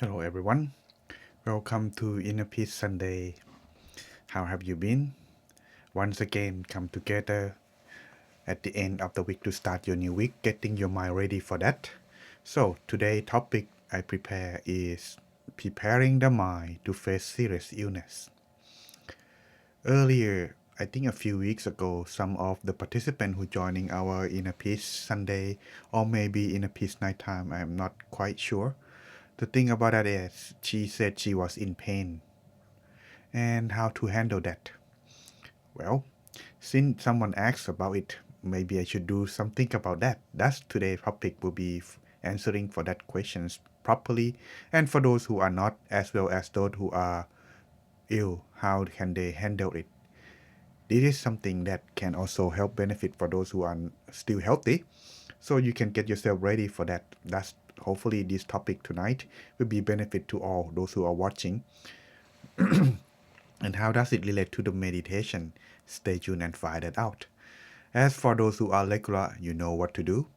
Hello everyone. Welcome to Inner Peace Sunday. How have you been? Once again, come together at the end of the week to start your new week, getting your mind ready for that. So, today's topic I prepare is preparing the mind to face serious illness. Earlier, I think a few weeks ago, some of the participants who joining our Inner Peace Sunday or maybe Inner Peace Nighttime, I'm not quite sure. The thing about that is she said she was in pain and how to handle that. Well, since someone asked about it, maybe I should do something about that. That's today's topic will be answering for that questions properly, and for those who are not, as well as those who are ill, how can they handle it? This is something that can also help benefit for those who are still healthy, so you can get yourself ready for that. That's hopefully this topic tonight will be benefit to all those who are watching. And how does it relate to the meditation? Stay tuned and find it out. As for those who are regular, you know what to do.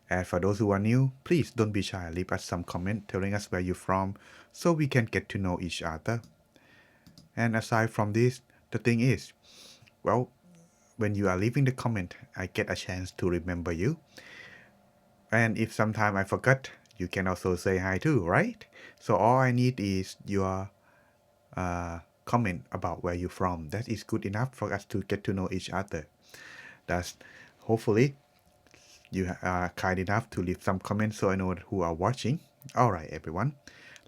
As for those who are new, please don't be shy. Leave us some comment telling us where you're from so we can get to know each other. And aside from this, the thing is, well, when you are leaving the comment, I get a chance to remember you. And if sometime I forgot, you can also say hi too, right? So all I need is your comment about where you're from. That is good enough for us to get to know each other. That's hopefully you are kind enough to leave some comments so I know who are watching. All right, everyone.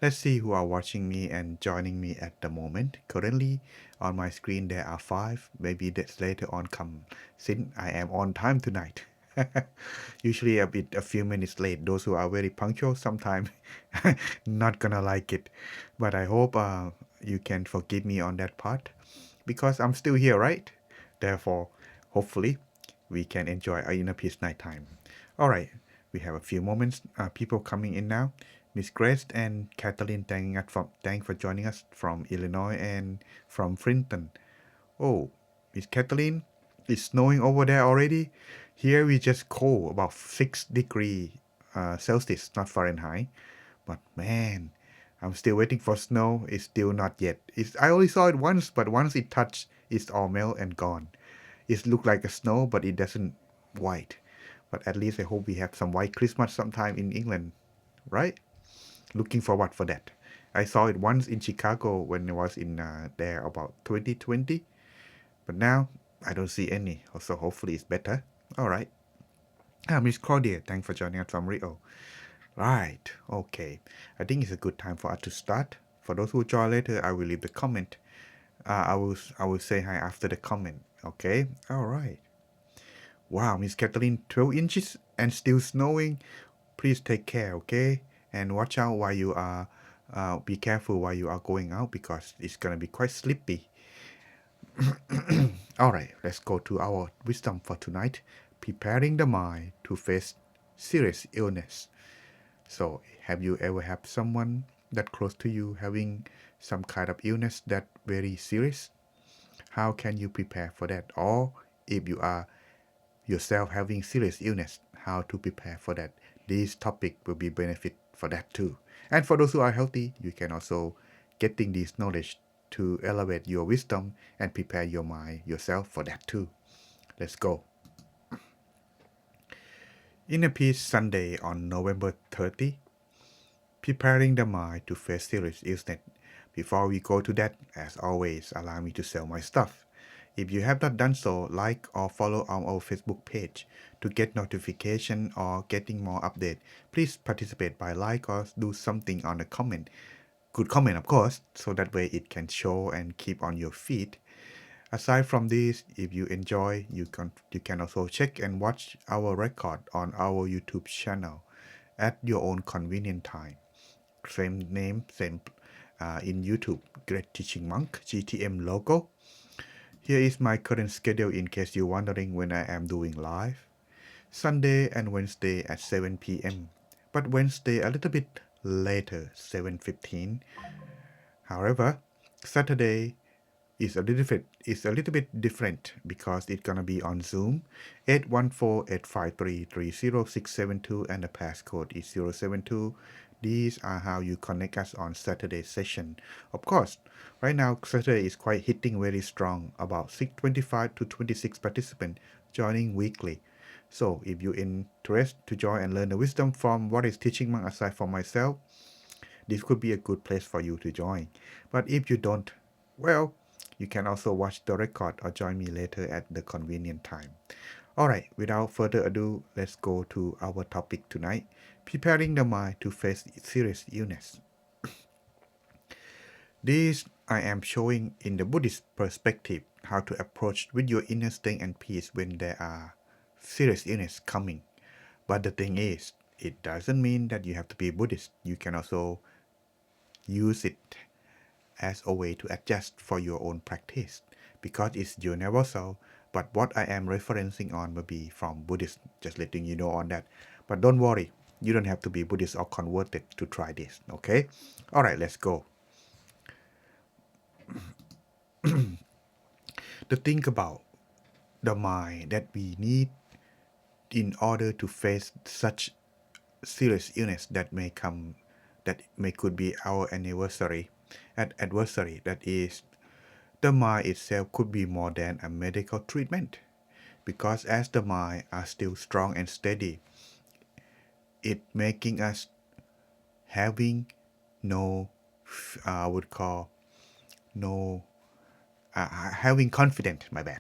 Let's see who are watching me and joining me at the moment. Currently, on my screen there are 5. Maybe that's later on come since I am on time tonight. Usually a few minutes late. Those who are very punctual sometimes not gonna like it. But I hope you can forgive me on that part because I'm still here, right? Therefore, hopefully, we can enjoy our inner peace nighttime. All right, we have a few moments. People coming in now. Miss Grace and Kathleen, thank for joining us from Illinois and from Frinton. Oh, Miss Kathleen, it's snowing over there already. Here we just cold, about 6 degree Celsius, not Fahrenheit. But man, I'm still waiting for snow. It's still not yet. I only saw it once, but once it touched, it's all melt and gone. It looked like a snow, but it doesn't white. But at least I hope we have some white Christmas sometime in England, right? Looking forward for that. I saw it once in Chicago when I was in there about 2020, but now I don't see any. So hopefully it's better. All right. Miss Claudia, thanks for joining us from Rio. Right. Okay. I think it's a good time for us to start. For those who join later, I will leave the comment. I will say hi after the comment. Okay. All right. Wow, Miss Kathleen, 12 inches and still snowing. Please take care, okay? And watch out while you are. Be careful while you are going out because it's gonna be quite sleepy. All right, let's go to our wisdom for tonight. Preparing the mind to face serious illness. So, have you ever had someone that close to you having some kind of illness that very serious? How can you prepare for that? Or if you are yourself having serious illness, how to prepare for that? This topic will be benefit for that too. And for those who are healthy, you can also getting this knowledge to elevate your wisdom and prepare your mind yourself for that too. Let's go. Inner Peace Sunday on November 30, preparing the mind to face serious illness. Before we go to that, as always, allow me to sell my stuff. If you have not done so, like or follow our Facebook page to get notification or getting more update. Please participate by like or do something on the comment. Good comment, of course, so that way it can show and keep on your feed. Aside from this, if you enjoy, you can also check and watch our record on our YouTube channel at your own convenient time. Same name, same in YouTube, Great Teaching Monk, GTM logo. Here is my current schedule in case you're wondering when I am doing live. Sunday and Wednesday at 7 p.m. But Wednesday a little bit later, 7:15. However, Saturday is a little bit different because it's gonna be on Zoom. 814-853-30672 and the passcode is 072 These are how you connect us on Saturday session. Of course, right now Saturday is quite hitting very strong, about 625 to 26 participants joining weekly. So if you're interested to join and learn the wisdom from what is teaching monk aside from myself, this could be a good place for you to join. But if you don't, well, you can also watch the record or join me later at the convenient time. Alright, without further ado, let's go to our topic tonight, preparing the mind to face serious illness. This I am showing in the Buddhist perspective how to approach with your inner strength and peace when there are serious illness coming. But the thing is, it doesn't mean that you have to be Buddhist. You can also use it as a way to adjust for your own practice because it's universal. But what I am referencing on will be from Buddhist, just letting you know on that. But don't worry, you don't have to be Buddhist or converted to try this, okay? All right, let's go. The thing about the mind that we need in order to face such serious illness that may come, that may could be our adversary, that is, the mind itself could be more than a medical treatment, because as the mind are still strong and steady, it making us having no, I would call no, having confidence, my bad,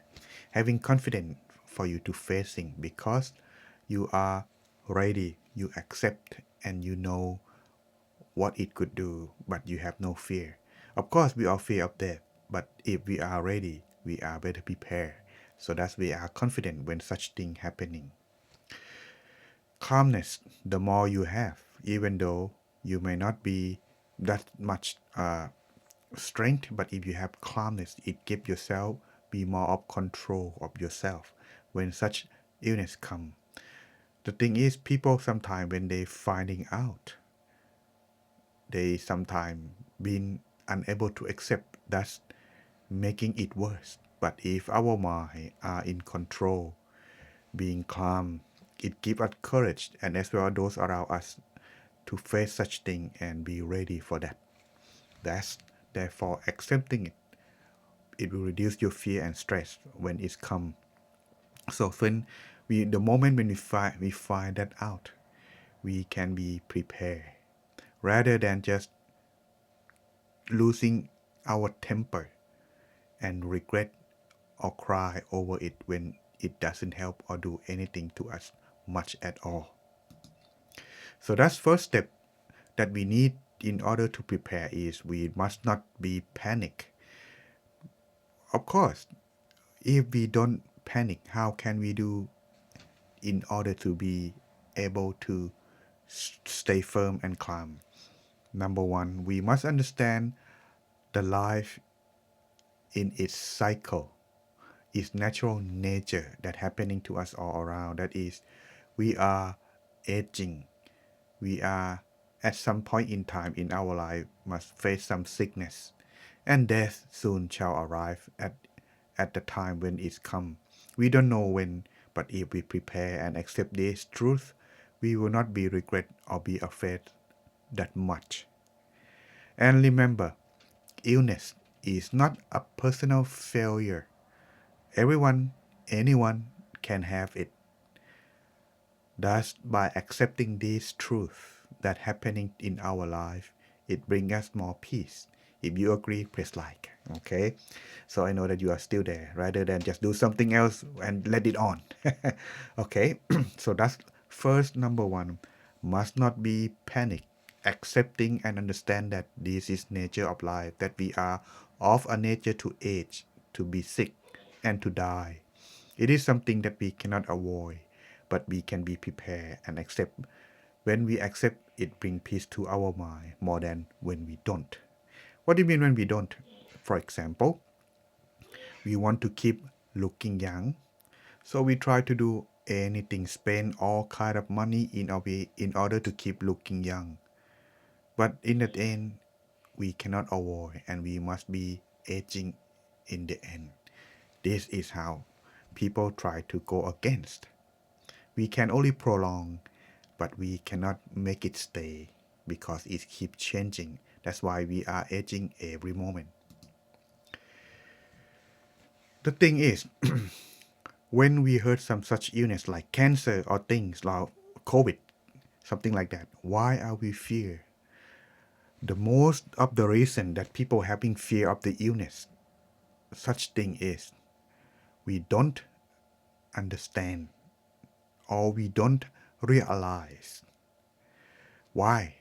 having confidence for you to facing, because you are ready, you accept, and you know what it could do, but you have no fear. Of course, we all fear of death, but if we are ready, we are better prepared, so that we are confident when such thing happening. Calmness, the more you have, even though you may not be that much strength, but if you have calmness, it gives yourself be more of control of yourself when such illness come. The thing is, people sometimes when they finding out, they sometimes been unable to accept, thus making it worse. But if our mind are in control, being calm, it gives us courage, and as well those around us, to face such thing and be ready for that. That's therefore accepting it. It will reduce your fear and stress when it's come. So when the moment when we find that out, we can be prepared rather than just losing our temper and regret or cry over it when it doesn't help or do anything to us much at all. So that's first step that we need in order to prepare is we must not be panic. Of course, if we don't panic, how can we do in order to be able to stay firm and calm? Number one, we must understand the life in its cycle, its natural nature that happening to us all around. That is, we are aging. We are at some point in time in our life must face some sickness, and death soon shall arrive at the time when it's come. We don't know when, but if we prepare and accept this truth, we will not be regret or be afraid that much. And remember, illness is not a personal failure. Anyone can have it. Thus, by accepting this truth that happening in our life, it brings us more peace. If you agree, press like. Okay, so I know that you are still there, rather than just do something else and let it on. Okay, so that's first. Number one, must not be panic, accepting and understand that this is nature of life, that we are of a nature to age, to be sick, and to die. It is something that we cannot avoid, but we can be prepared and accept. When we accept, it brings peace to our mind more than when we don't. What do you mean when we don't? For example, we want to keep looking young, so we try to do anything, spend all kind of money in order to keep looking young. But in the end, we cannot avoid, and we must be aging in the end. This is how people try to go against. We can only prolong, but we cannot make it stay. because it keeps changing. That's why we are aging every moment. The thing is, when we heard some such illness like cancer or things like COVID, something like that, why are we fear? The most of the reason that people having fear of the illness, such thing is, we don't understand or we don't realize. Why?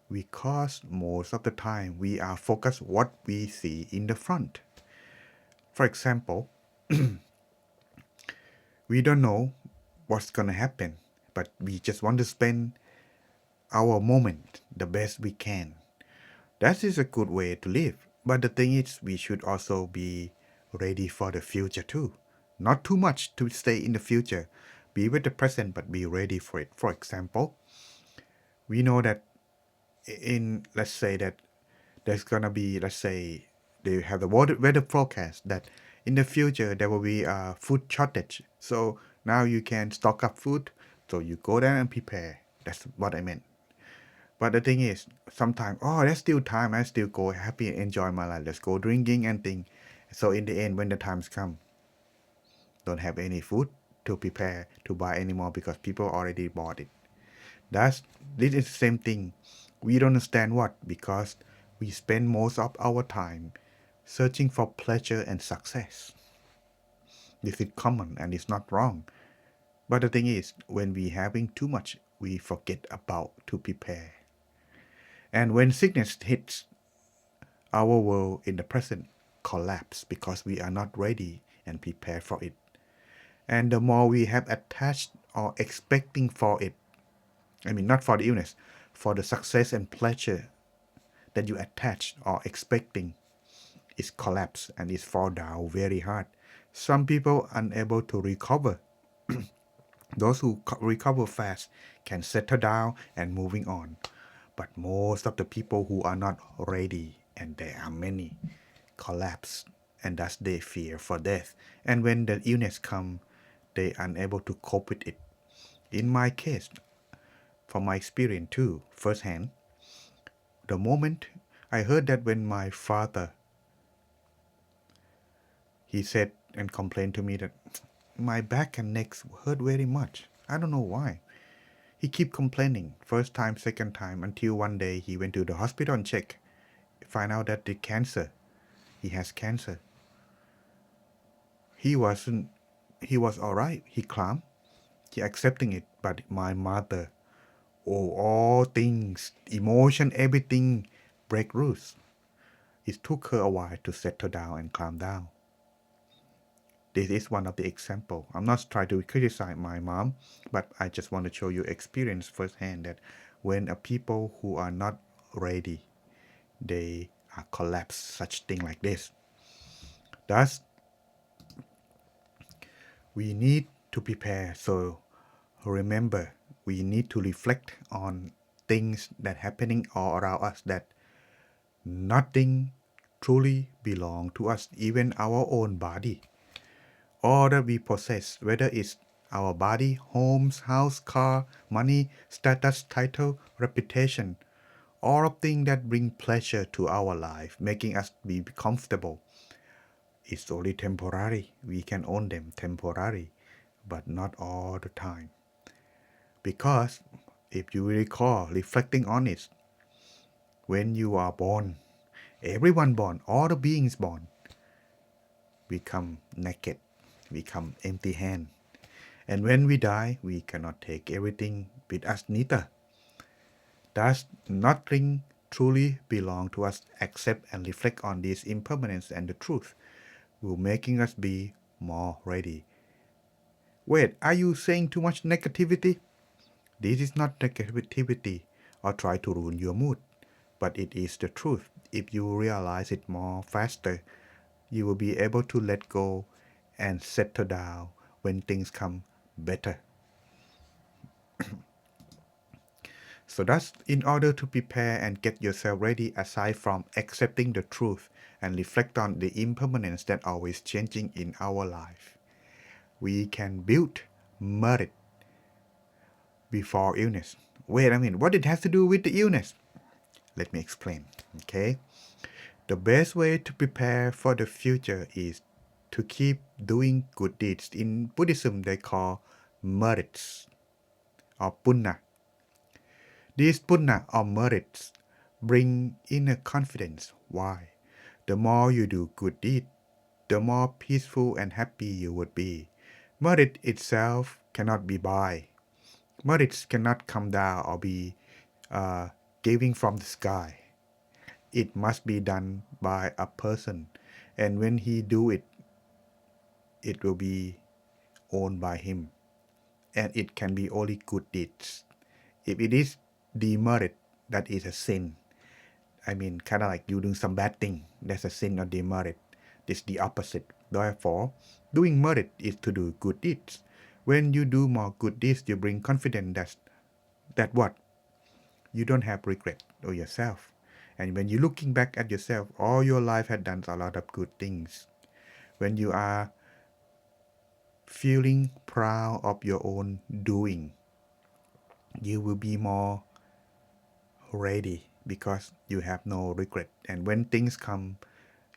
Because most of the time we are focused what we see in the front. For example, we don't know what's gonna happen, but we just want to spend our moment the best we can. That is a good way to live. But the thing is, we should also be ready for the future too. Not too much to stay in the future. Be with the present, but be ready for it. For example, we know that let's say that there's gonna be, let's say, they have the weather forecast that in the future there will be a food shortage. So now you can stock up food. So you go there and prepare. That's what I meant. But the thing is, sometimes, oh, there's still time. I still go happy and enjoy my life. Let's go drinking and thing. So in the end, when the times come, don't have any food to prepare to buy anymore because people already bought it. This is the same thing. We don't understand what because we spend most of our time searching for pleasure and success. This is common and it's not wrong. But the thing is, when we having too much, we forget about to prepare. And when sickness hits, our world in the present collapse because we are not ready and prepared for it. And the more we have attached or expecting for it, I mean not for the illness, for the success and pleasure that you attach or expecting, is collapse and is fall down very hard. Some people unable to recover. Those who recover fast can settle down and moving on. But most of the people who are not ready, and there are many, collapse, and thus they fear for death. And when the illness come, they unable to cope with it. In my case, from my experience too, firsthand, the moment I heard that when my father, he said and complained to me that my back and neck hurt very much. I don't know why. He keep complaining, first time, second time, until one day he went to the hospital and check, find out that the cancer, he has cancer. He was alright, he calm, he accepting it, but my mother, oh, all things, emotion, everything break loose. It took her a while to settle down and calm down. This is one of the example. I'm not trying to criticize my mom, but I just want to show you experience firsthand that when a people who are not ready, they are collapse such thing like this. Thus, we need to prepare. So remember, we need to reflect on things that happening all around us, that nothing truly belong to us, even our own body. All that we possess, whether it's our body, homes, house, car, money, status, title, reputation, all of things that bring pleasure to our life, making us be comfortable, it's only temporary. We can own them temporary, but not all the time. Because if you recall, reflecting on it, when you are born, everyone born, all the beings born, become naked, become empty hand. And when we die, we cannot take everything with us neither. Thus, nothing truly belong to us. Accept and reflect on this impermanence and the truth will making us be more ready. Wait, are you saying too much negativity? This is not negativity or try to ruin your mood, but it is the truth. If you realize it more faster, you will be able to let go and settle down when things come better. So that's in order to prepare and get yourself ready, aside from accepting the truth and reflect on the impermanence that always changing in our life, we can build merit before illness. Wait a minute, what it has to do with the illness? Let me explain. Okay? The best way to prepare for the future is to keep doing good deeds. In Buddhism, they call merits or punna. These punna or merits bring inner confidence. Why? The more you do good deeds, the more peaceful and happy you would be. Merit itself cannot be buy. Merits cannot come down or be uh, giving from the sky. It must be done by a person, and when he do it, it will be owned by him, and it can be only good deeds. If it is demerit, that is a sin. I mean, kind of like you doing some bad thing, that's a sin or demerit. It's the opposite. Therefore, doing merit is to do good deeds. When you do more good deeds, you bring confidence that what? You don't have regret of yourself. And when you're looking back at yourself, all your life had done a lot of good things. When you are feeling proud of your own doing, you will be more ready because you have no regret. And when things come,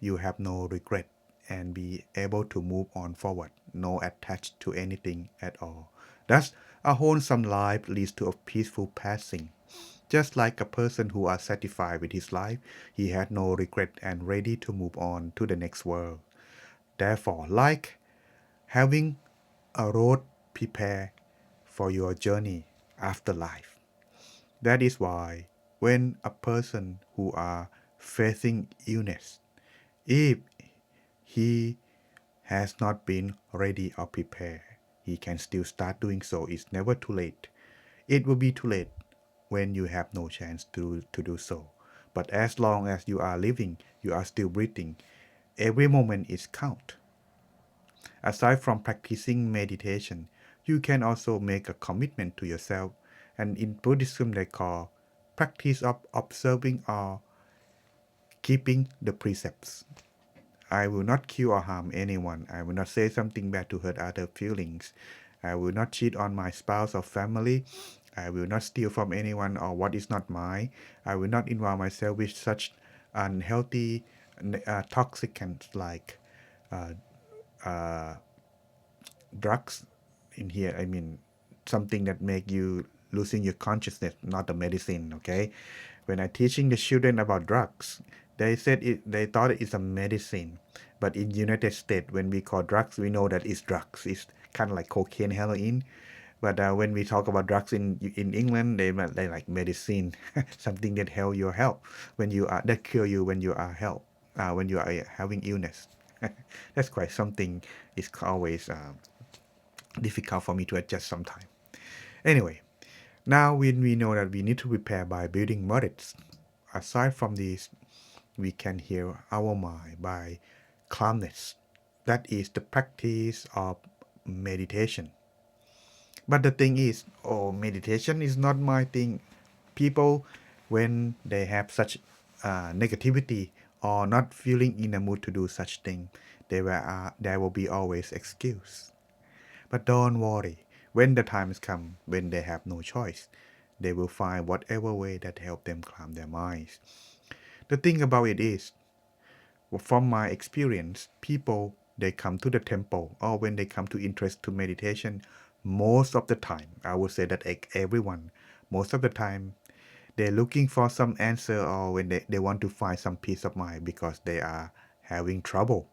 you have no regret and be able to move on forward, no attached to anything at all. Thus, a wholesome life leads to a peaceful passing. Just like a person who is satisfied with his life, he had no regret and ready to move on to the next world. Therefore, like having a road prepared for your journey after life. That is why when a person who are facing illness, if he has not been ready or prepared, he can still start doing so. It's never too late. It will be too late when you have no chance to do so. But as long as you are living, you are still breathing, every moment is count. Aside from practicing meditation, you can also make a commitment to yourself, and in Buddhism they call practice of observing or keeping the precepts. I will not kill or harm anyone. I will not say something bad to hurt other feelings. I will not cheat on my spouse or family. I will not steal from anyone or what is not mine. I will not involve myself with such unhealthy toxicants like uh, uh, drugs in here. I mean, something that make you losing your consciousness, not a medicine. Okay, when I teaching the children about drugs, they said they thought it's a medicine, but in United States, when we call drugs, we know that it's drugs. It's kind of like cocaine, heroin. But when we talk about drugs in England, they like medicine, something that help your health when you are that cure you when you are health when you are having illness. That's quite something. It's always difficult for me to adjust sometimes. Anyway, now when we know that we need to prepare by building merits, aside from this, we can heal our mind by calmness. That is the practice of meditation. But the thing is, meditation is not my thing. People, when they have such negativity or not feeling in the mood to do such thing, there will be always excuse. But don't worry. When the times come, when they have no choice, they will find whatever way that help them calm their minds. The thing about it is, from my experience, people they come to the temple or when they come to interest to meditation, most of the time, I would say that everyone, most of the time, they're looking for some answer or when they want to find some peace of mind because they are having trouble.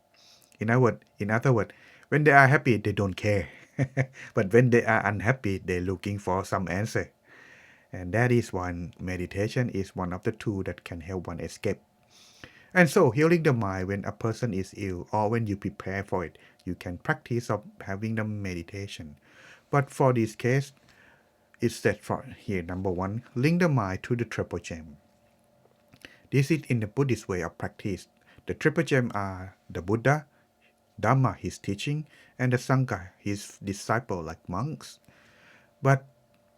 In other word, when they are happy, they don't care. But when they are unhappy, they're looking for some answer. And that is why meditation is one of the tools that can help one escape. And so healing the mind when a person is ill or when you prepare for it, you can practice of having the meditation. But for this case, it's set for here number one, link the mind to the triple gem. This is in the Buddhist way of practice. The triple gem are the Buddha, Dhamma, his teaching, and the Sangha, his disciple like monks. But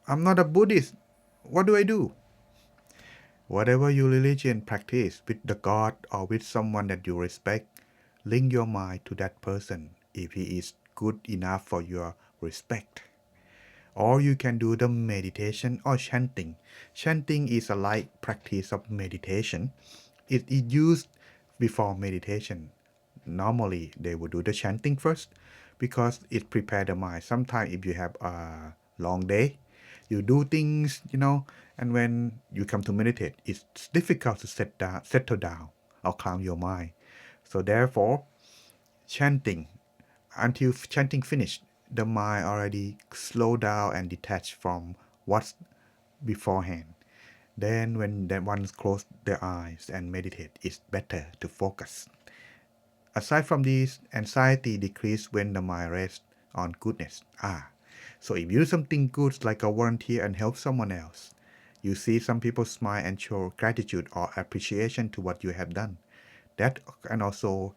I'm not a Buddhist. What do I do? Whatever your religion practice with the God or with someone that you respect, link your mind to that person if he is good enough for your respect. Or you can do the meditation or chanting. Chanting is a light practice of meditation. It is used before meditation. Normally, they would do the chanting first because it prepares the mind. Sometimes, if you have a long day, you do things, and when you come to meditate, it's difficult to settle down or calm your mind. So therefore, chanting until chanting finished, the mind already slow down and detached from what's beforehand. Then when that one close their eyes and meditate, it's better to focus. Aside from this, anxiety decrease when the mind rests on goodness. So if you do something good like a volunteer and help someone else, you see some people smile and show gratitude or appreciation to what you have done. That can also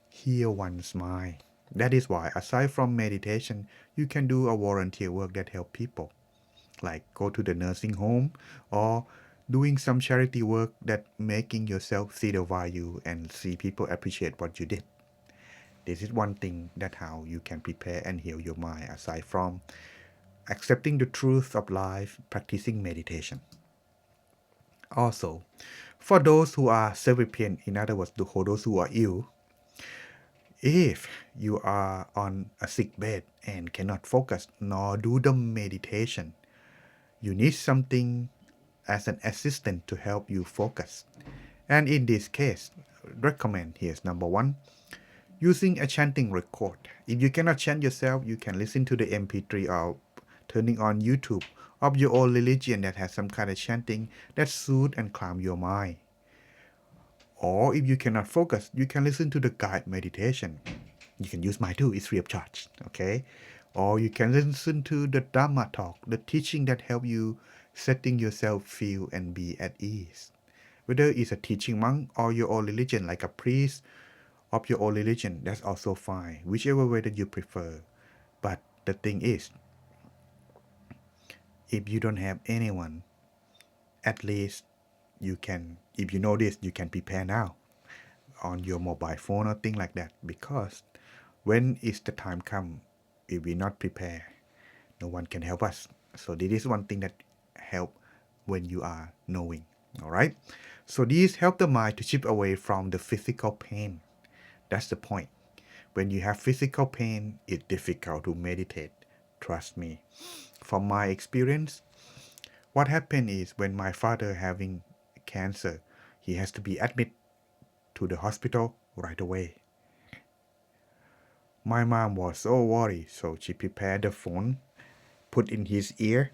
heal one's mind. That is why, aside from meditation, you can do a volunteer work that help people, like go to the nursing home or doing some charity work that making yourself see the value and see people appreciate what you did. This is one thing that how you can prepare and heal your mind aside from accepting the truth of life, practicing meditation. Also, for those who are self-repentant, in other words, for those who are ill, if you are on a sick bed and cannot focus nor do the meditation, you need something as an assistant to help you focus. And in this case, recommend here's number one, using a chanting record. If you cannot chant yourself, you can listen to the MP3 or turning on YouTube of your own religion that has some kind of chanting that soothe and calm your mind. Or if you cannot focus, you can listen to the guided meditation. You can use mine too, it's free of charge, okay? Or you can listen to the Dhamma talk, the teaching that help you setting yourself feel and be at ease. Whether it's a teaching monk or your own religion, like a priest of your own religion, that's also fine, whichever way that you prefer. But the thing is, if you don't have anyone, at least you can, if you know this, you can prepare now on your mobile phone or thing like that, because when is the time come, if we not prepare, no one can help us. So this is one thing that help when you are knowing. All right. So these help the mind to shift away from the physical pain. That's the point. When you have physical pain, it's difficult to meditate. Trust me. From my experience, what happened is when my father having cancer, he has to be admitted to the hospital right away. My mom was so worried, so she prepared the phone, put in his ear.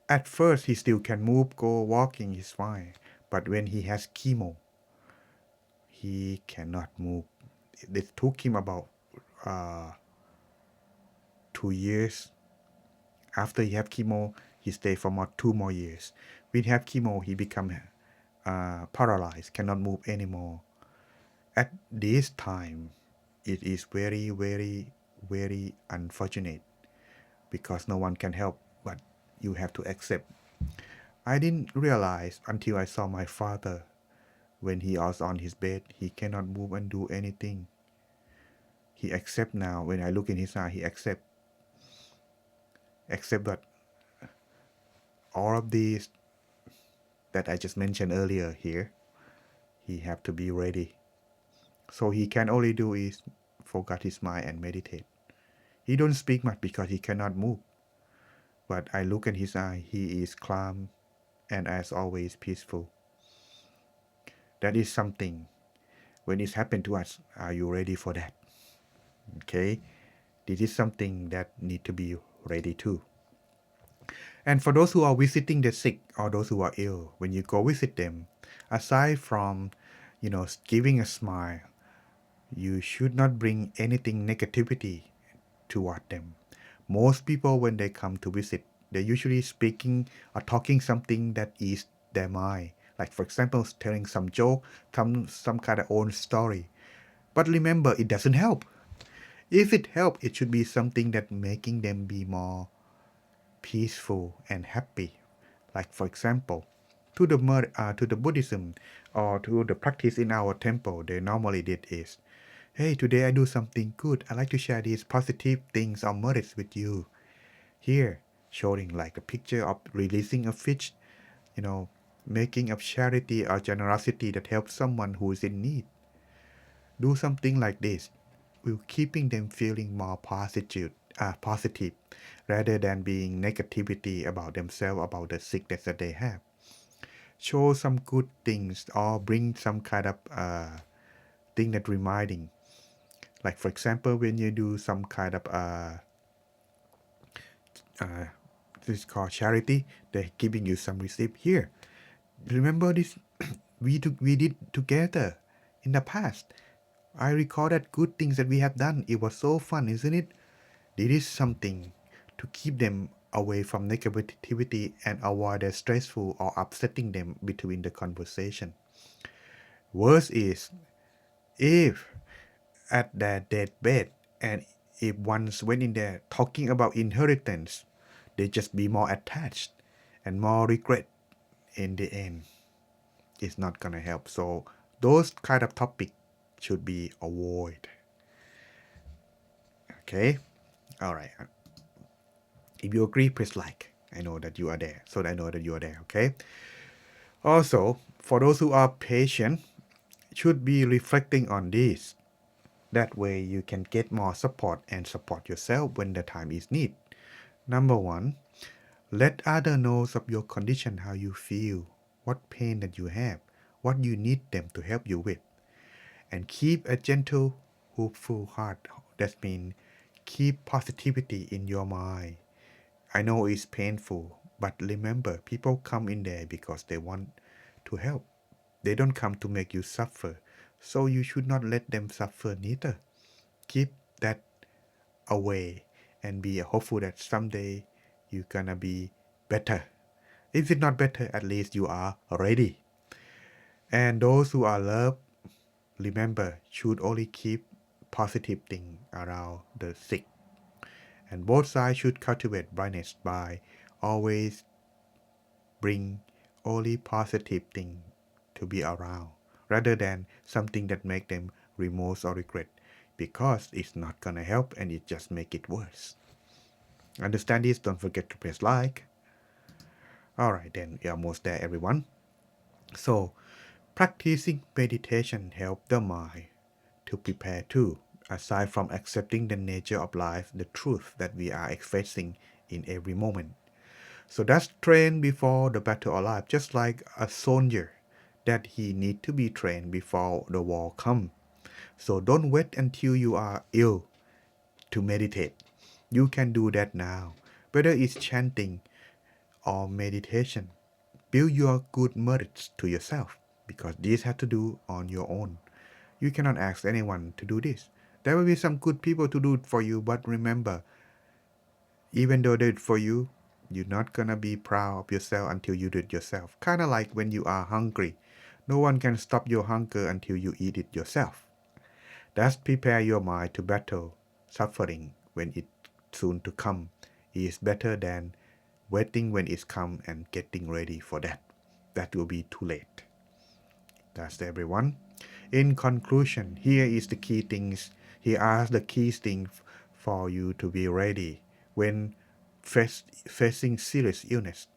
At first, he still can move, go walking is fine. But when he has chemo, he cannot move. It took him about 2 years. After he have chemo, he stayed for more 2 more years. When he have chemo, he become paralyzed, cannot move anymore. At this time, it is very, very, very unfortunate because no one can help, but you have to accept. I didn't realize until I saw my father. When he was on his bed, he cannot move and do anything. He accept now. When I look in his eye, he accept that all of these that I just mentioned earlier here, he have to be ready. So he can only do is focus his mind and meditate. He don't speak much because he cannot move. But I look in his eye, he is calm and as always peaceful. That is something. When it's happened to us, are you ready for that? Okay, this is something that need to be ready too. And for those who are visiting the sick or those who are ill, when you go visit them, aside from, giving a smile, you should not bring anything negativity toward them. Most people, when they come to visit, they're usually speaking or talking something that is their mind. Like, for example, telling some joke, some kind of own story. But remember, it doesn't help. If it helps, it should be something that making them be more peaceful and happy. Like, for example, to the Buddhism or to the practice in our temple, they normally did is, hey, today I do something good. I like to share these positive things or merits with you. Here, showing like a picture of releasing a fish, you know, making of charity or generosity that helps someone who is in need. Do something like this, will keeping them feeling more positive rather than being negativity about themselves, about the sickness that they have. Show some good things or bring some kind of thing that reminding. Like for example, when you do some kind of uh, this is called charity, they're giving you some receipt here. Remember this? We did together in the past. I recorded good things that we have done. It was so fun, isn't it? This is something to keep them away from negativity and avoid the stressful or upsetting them between the conversation. Worse is if at their deathbed and if once went in there talking about inheritance, they just be more attached and more regret in the end. It's not gonna help. So those kind of topic should be avoided. Okay? Alright. If you agree, press like. I know that you are there. So I know that you are there. Okay? Also, for those who are patient, should be reflecting on this. That way you can get more support and support yourself when the time is need. Number one, let others know of your condition, how you feel, what pain that you have, what you need them to help you with. And keep a gentle, hopeful heart. That means keep positivity in your mind. I know it's painful, but remember, people come in there because they want to help. They don't come to make you suffer. So you should not let them suffer neither. Keep that away and be hopeful that someday you're gonna be better. If it's not better, at least you are ready. And those who are loved, remember, should only keep positive thing around the sick. And both sides should cultivate brightness by always bring only positive thing to be around, rather than something that make them remorse or regret, because it's not gonna help and it just make it worse. Understand this? Don't forget to press like. Alright then, you're almost there everyone. So, practicing meditation help the mind to prepare too, aside from accepting the nature of life, the truth that we are facing in every moment. So that's trained before the battle of life, just like a soldier that he need to be trained before the war come. So don't wait until you are ill to meditate. You can do that now, whether it's chanting or meditation. Build your good merits to yourself, because this has to do on your own. You cannot ask anyone to do this. There will be some good people to do it for you, but remember, even though they do it for you, you're not gonna be proud of yourself until you do it yourself. Kinda like when you are hungry. No one can stop your hunger until you eat it yourself. Thus prepare your mind to battle suffering when it soon to come. It is better than waiting when it's come and getting ready for that. That will be too late. That's everyone. In conclusion, here is the key things. He asked the key things for you to be ready when facing serious illness.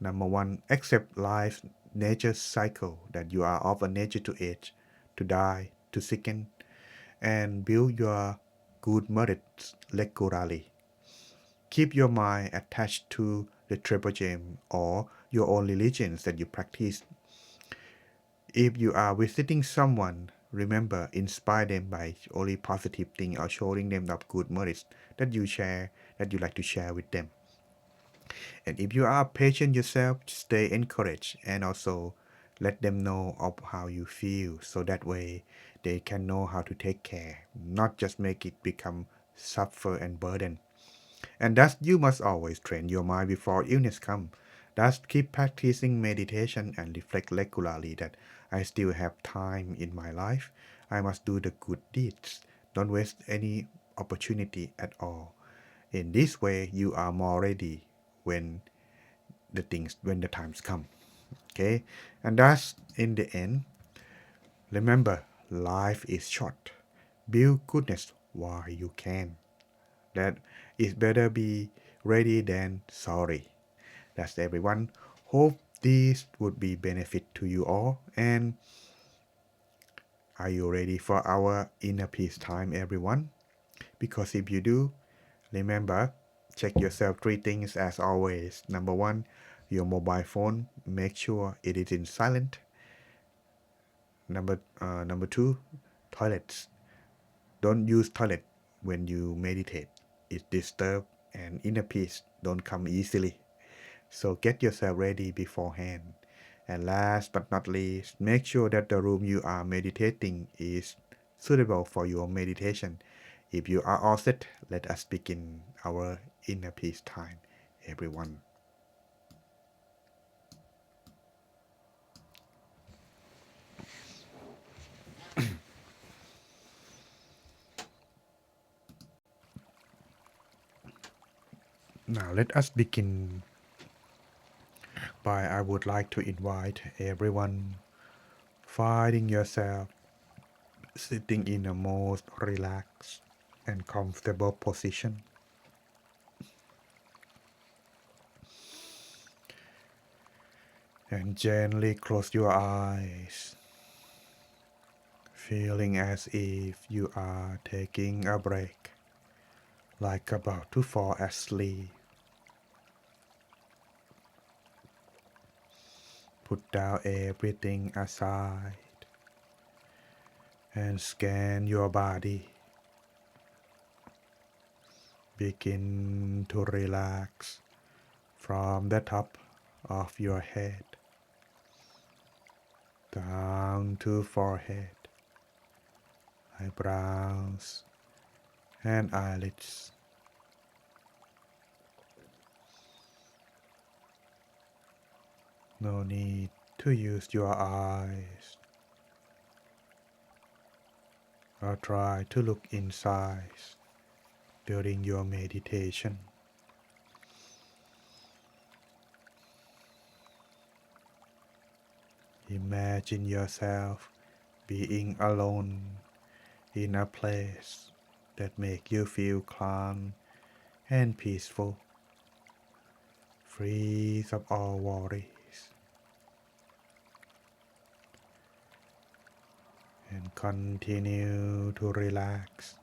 Number one, accept life's nature cycle, that you are of a nature to age, to die, to sicken, and build your good merits regularly. Keep your mind attached to the triple gem or your own religions that you practice. If you are visiting someone, remember, inspire them by only positive things or showing them of good merits that you share, that you like to share with them. And if you are patient yourself, stay encouraged and also let them know of how you feel, so that way they can know how to take care, not just make it become suffer and burden. And thus you must always train your mind before illness come. Thus keep practicing meditation and reflect regularly that I still have time in my life. I must do the good deeds. Don't waste any opportunity at all. In this way you are more ready when the times come. Okay? And thus in the end, remember, life is short. Build goodness while you can. That is better be ready than sorry. That's everyone. Hope this would be benefit to you all. And are you ready for our inner peace time, everyone? Because if you do, remember, check yourself three things as always. Number one, your mobile phone, make sure it is in silent. Number two, toilets. Don't use toilet when you meditate. It disturb and inner peace don't come easily. So get yourself ready beforehand. And last but not least, make sure that the room you are meditating is suitable for your meditation. If you are all set, let us begin our inner peace time, everyone. Now let us begin by I would like to invite everyone finding yourself sitting in a most relaxed and comfortable position. And gently close your eyes, feeling as if you are taking a break, like about to fall asleep. Put down everything aside and scan your body. Begin to relax from the top of your head down to forehead, eyebrows, and eyelids. No need to use your eyes or try to look inside during your meditation. Imagine yourself being alone in a place that makes you feel calm and peaceful, free of all worries. And continue to relax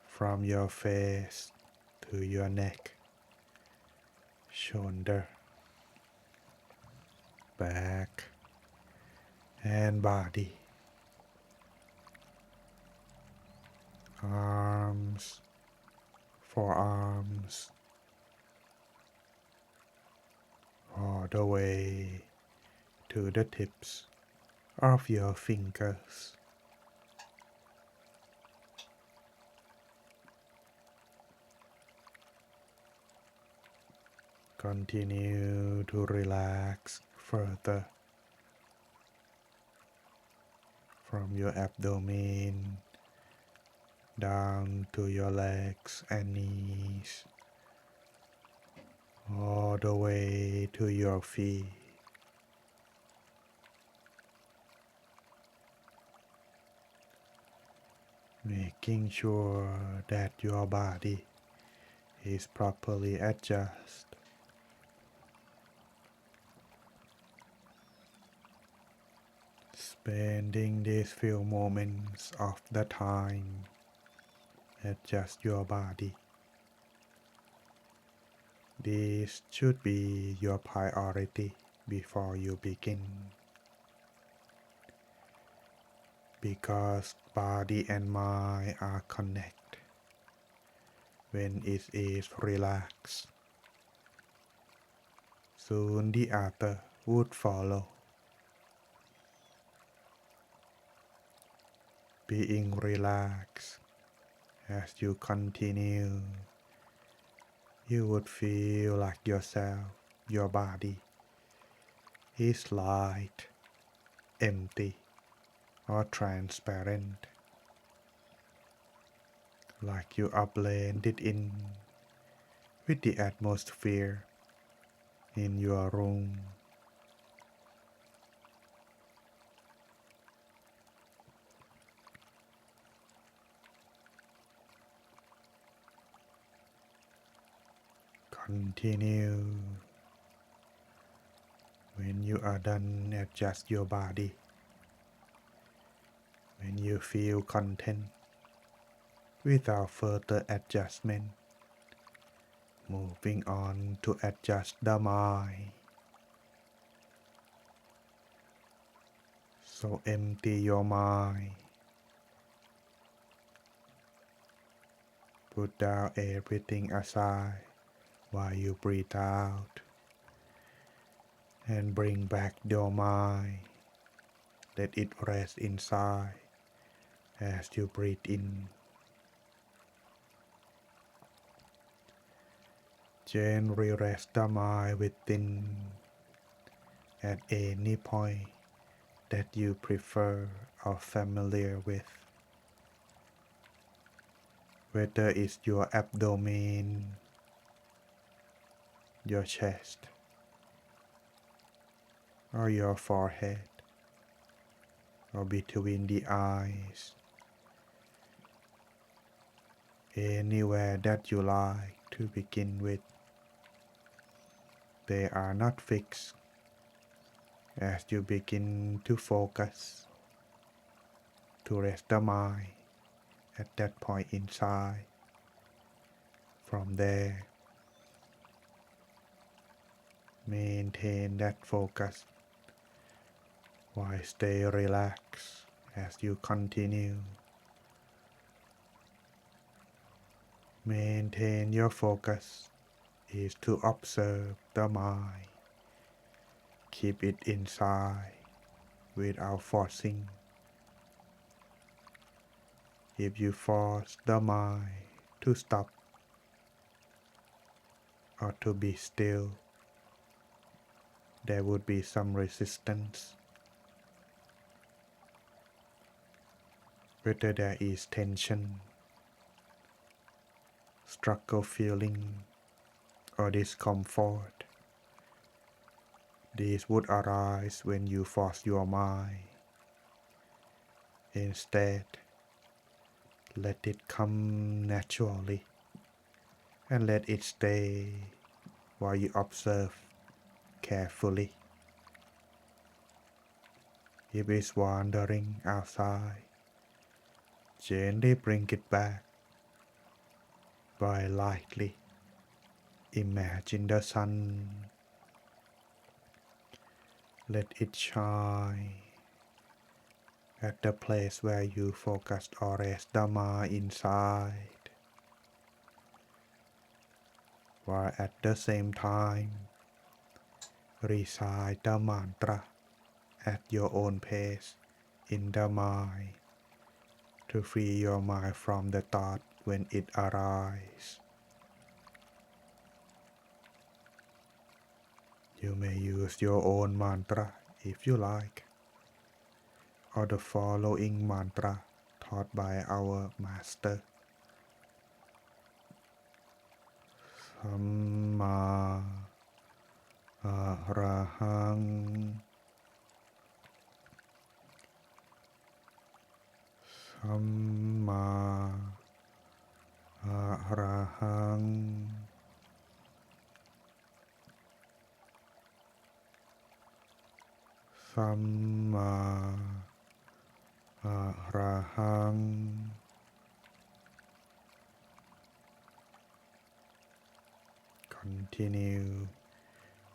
from your face to your neck, shoulder, back, and body, arms, forearms, all the way to the tips of your fingers. Continue to relax further from your abdomen down to your legs and knees, all the way to your feet. Making sure that your body is properly adjusted. Spending these few moments of the time, adjust your body. This should be your priority before you begin. Because body and mind are connected. When it is relaxed, soon the other would follow. Being relaxed as you continue, you would feel like yourself, your body, is light, empty, or transparent, like you are blended in with the atmosphere in your room. Continue. When you are done, adjust your body. When you feel content without further adjustment, moving on to adjust the mind. So empty your mind. Put down everything aside while you breathe out. And bring back your mind. Let it rest inside as you breathe in. Gently rest the mind within at any point that you prefer or familiar with. Whether it's your abdomen, your chest, or your forehead, or between the eyes, anywhere that you like to begin with. They are not fixed. As you begin to focus, to rest the mind at that point inside. From there, maintain that focus while stay relaxed as you continue. Maintain your focus is to observe the mind. Keep it inside without forcing. If you force the mind to stop or to be still, there would be some resistance. Whether there is tension, struggle feeling, or discomfort, these would arise when you force your mind. Instead, let it come naturally and let it stay while you observe carefully. If it's wandering outside, gently bring it back by lightly. Imagine the sun. Let it shine at the place where you focused or rest the mind inside, while at the same time recite the mantra at your own pace in the mind to free your mind from the thought when it arises. You may use your own mantra if you like, or the following mantra taught by our master. Samma Arahang, Samma Arahang, Samma Arahang. Continue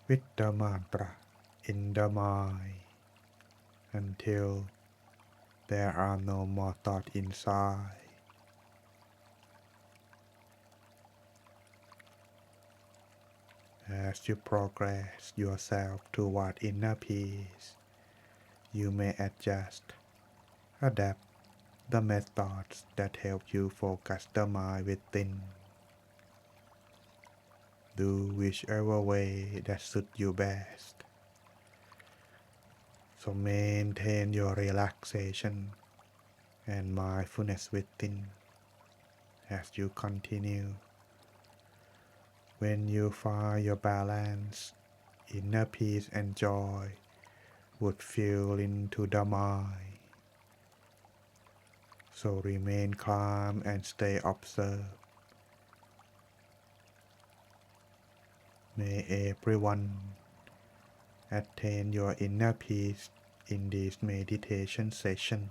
with the mantra in the mind until there are no more thoughts inside. As you progress yourself toward inner peace, you may adjust, adapt the methods that help you focus the mind within. Do whichever way that suits you best. So maintain your relaxation and mindfulness within as you continue. When you find your balance, inner peace and joy would fill into the mind. So remain calm and stay observed. May everyone attain your inner peace in this meditation session.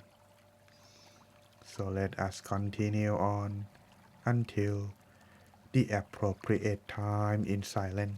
So let us continue on until the appropriate time in silence.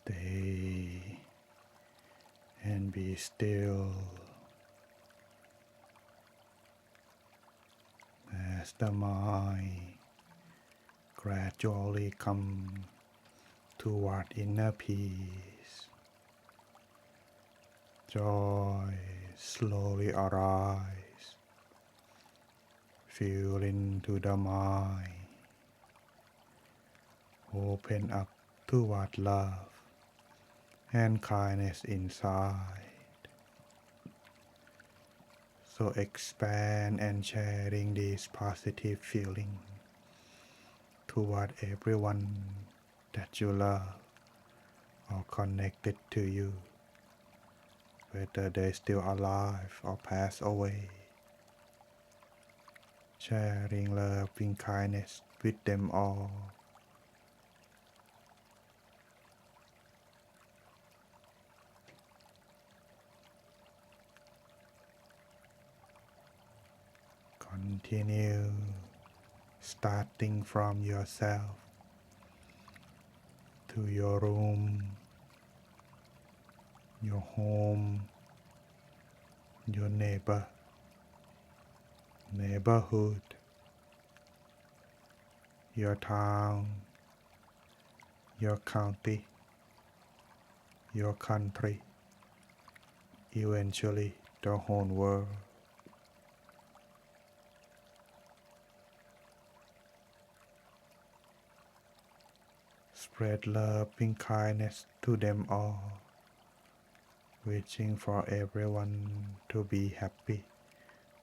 Stay and be still as the mind gradually comes toward inner peace. Joy slowly arise, fill into the mind, open up toward love and kindness inside. So expand and sharing this positive feeling toward everyone that you love or connected to you, whether they're still alive or pass away. Sharing love and kindness with them all. Continue starting from yourself to your room, your home, your neighborhood, your town, your county, your country, eventually the whole world. Spread love and kindness to them all, wishing for everyone to be happy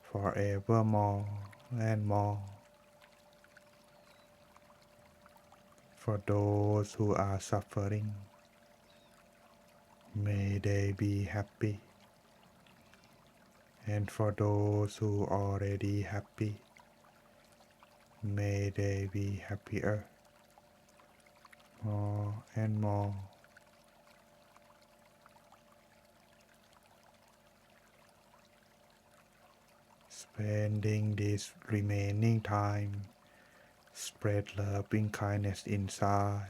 forevermore and more. For those who are suffering, may they be happy. And for those who are already happy, may they be happier more and more. Spending this remaining time, spread love and kindness inside.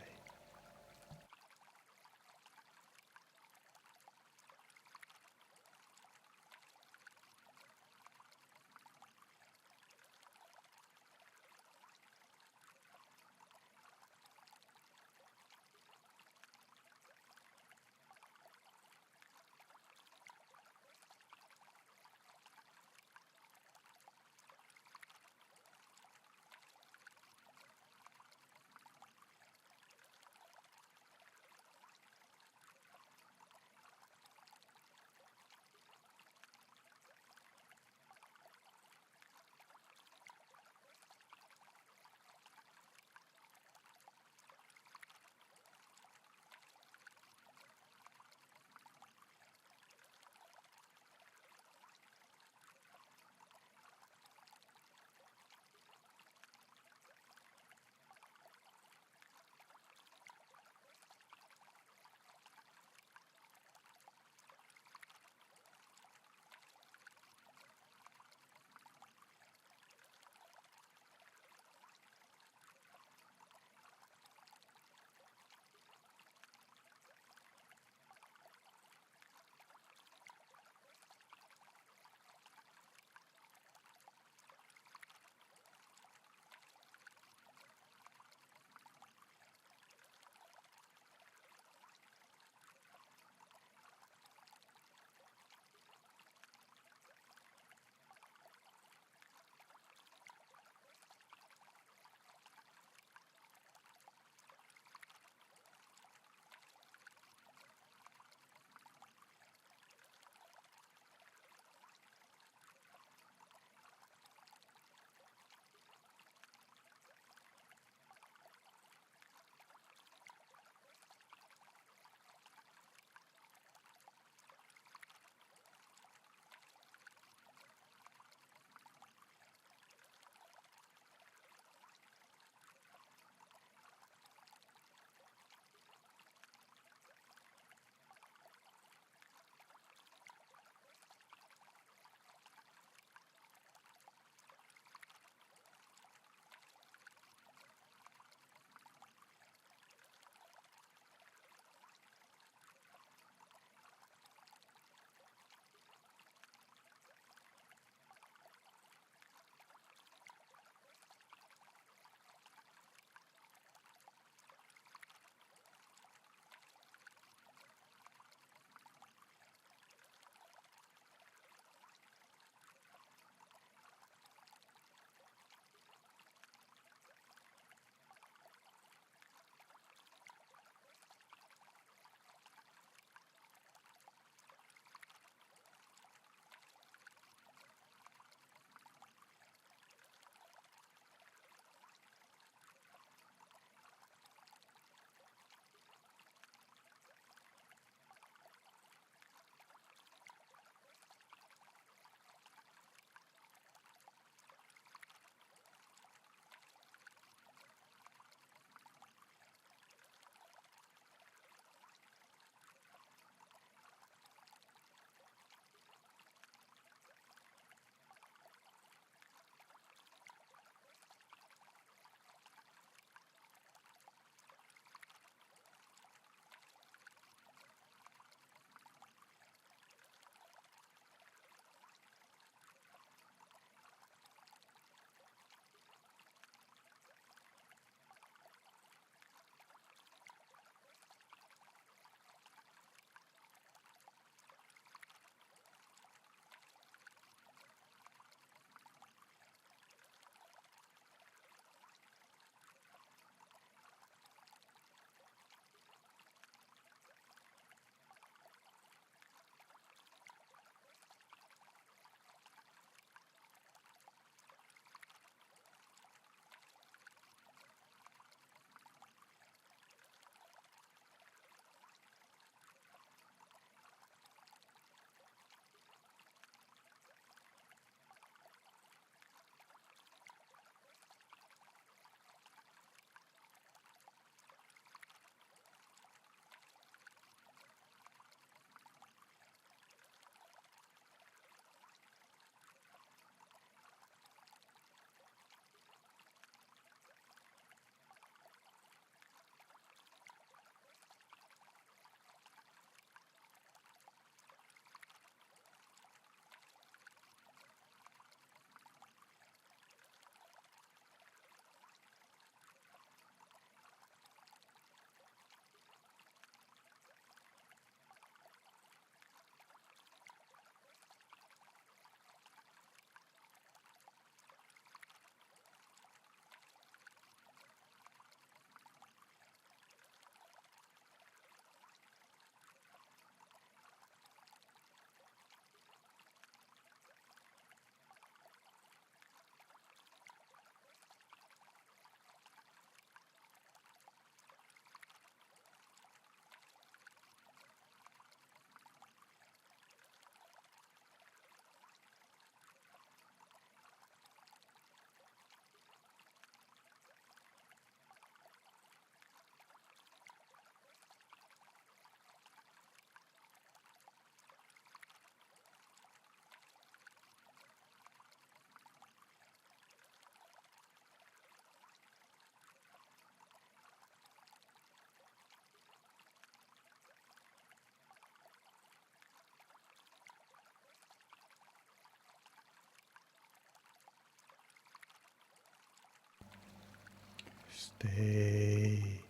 Stay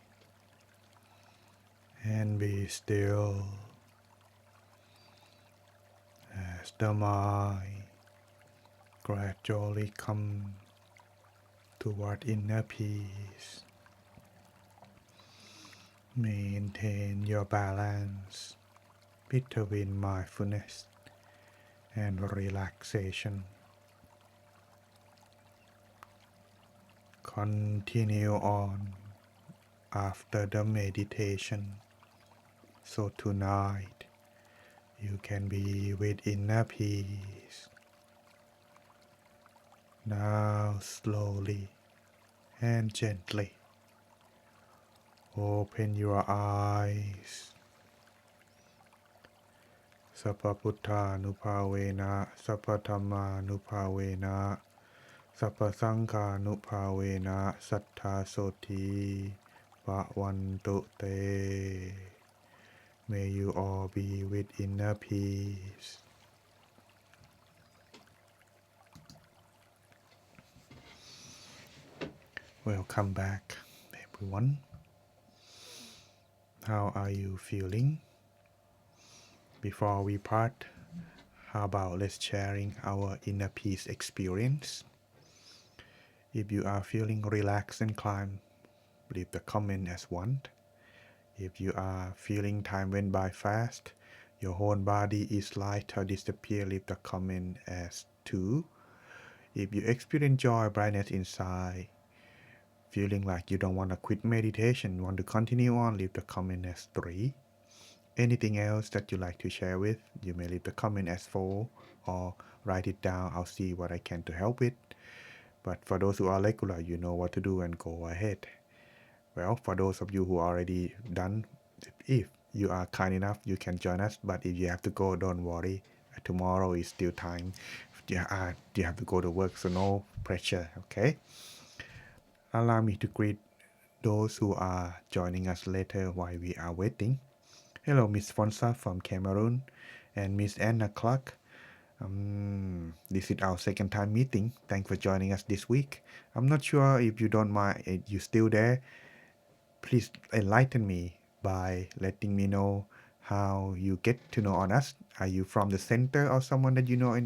and be still as the mind gradually comes toward inner peace. Maintain your balance between mindfulness and relaxation. Continue on after the meditation. So tonight you can be with inner peace. Now slowly and gently open your eyes. Sappaputta-nupavena, sappathamma-nupavena, sappasangha-nupavena, sattha-soti, bhavantu te. May you all be with inner peace. Welcome back, everyone. How are you feeling? Before we part, how about let's sharing our inner peace experience? If you are feeling relaxed and calm, leave the comment as 1. If you are feeling time went by fast, your whole body is light or disappear, leave the comment as 2. If you experience joy, brightness inside, feeling like you don't want to quit meditation, want to continue on, leave the comment as 3. Anything else that you like to share with, you may leave the comment as 4 or write it down. I'll see what I can to help with. But for those who are regular, you know what to do and go ahead. Well, for those of you who are already done, if you are kind enough, you can join us. But if you have to go, don't worry. Tomorrow is still time. You have to go to work, so no pressure, okay? Allow me to greet those who are joining us later while we are waiting. Hello, Miss Fonsa from Cameroon and Miss Anna Clark. This is our second time meeting. Thanks for joining us this week. I'm not sure if you don't mind, if you're still there. Please enlighten me by letting me know how you get to know on us. Are you from the center or someone that you know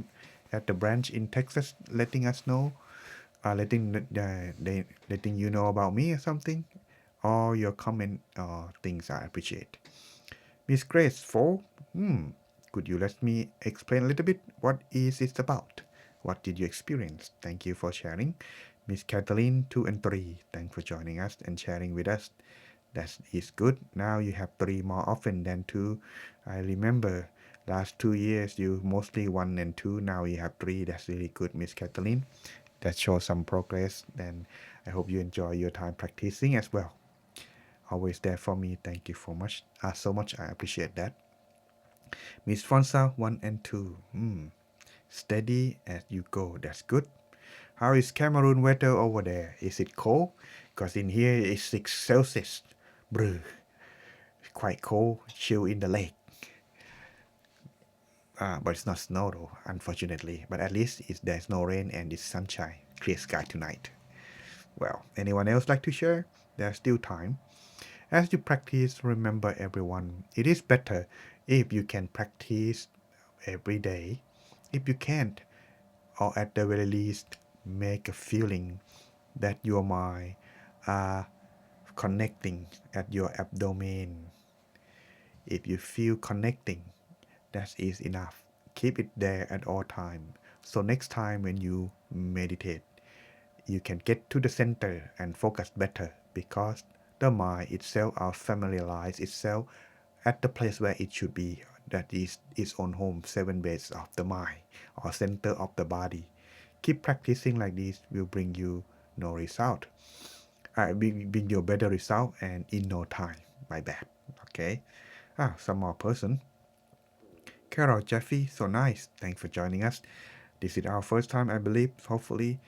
at the branch in Texas letting us know? Letting you know about me or something? All your comment or things I appreciate. Miss Grace 4, could you let me explain a little bit what is it about? What did you experience? Thank you for sharing. Miss Kathleen 2 and 3, thanks for joining us and sharing with us. That is good. Now you have 3 more often than 2. I remember last 2 years you mostly 1 and 2. Now you have 3. That's really good, Miss Kathleen. That shows some progress. Then I hope you enjoy your time practicing as well. Always there for me. Thank you so much. So much. I appreciate that. Miss Fonsa 1 and 2. Steady as you go. That's good. How is Cameroon weather over there? Is it cold? Because in here it's 6 Celsius. Brr. Quite cold. Chill in the lake. But it's not snow though, unfortunately. But at least there's no rain and it's sunshine. Clear sky tonight. Well, anyone else like to share? There's still time. As you practice, remember everyone, it is better if you can practice every day. If you can't, or at the very least, make a feeling that your mind are connecting at your abdomen. If you feel connecting, that is enough. Keep it there at all time. So next time when you meditate, you can get to the center and focus better because the mind itself are familiarize itself at the place where it should be. That is its own home, 7 base of the mind or center of the body. Keep practicing like this will bring you no result. Bring you better result and in no time. My bad. Okay. Some more person. Carol Jeffy, so nice. Thanks for joining us. This is our first time, I believe. Hopefully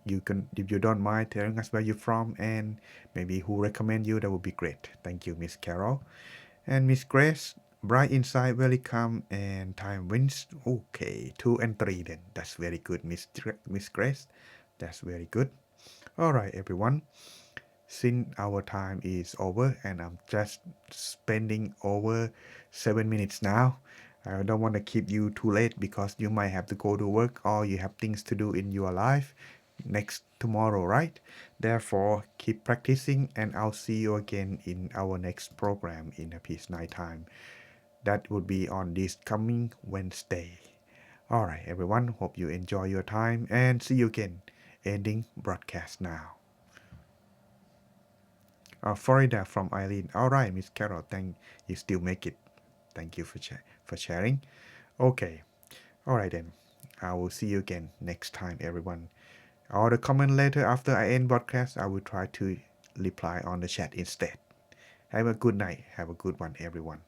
you can, if you don't mind telling us where you're from and maybe who recommend you, that would be great. Thank you, Miss Carol. And Miss Grace, bright inside, very calm, and time wins. Okay, 2 and 3 then. That's very good, Miss Grace. That's very good. All right, everyone. since our time is over and I'm just spending over 7 minutes now. I don't want to keep you too late because you might have to go to work or you have things to do in your life next tomorrow, right? Therefore, keep practicing and I'll see you again in our next program in a peace night time. That would be on this coming Wednesday. Alright, everyone, hope you enjoy your time and see you again. Ending broadcast now. Florida from Eileen. Alright, Miss Carol, thank you still make it. Thank you for sharing. Okay, alright then. I will see you again next time, everyone. Or the comment later after I end broadcast, I will try to reply on the chat instead. Have a good night. Have a good one, everyone.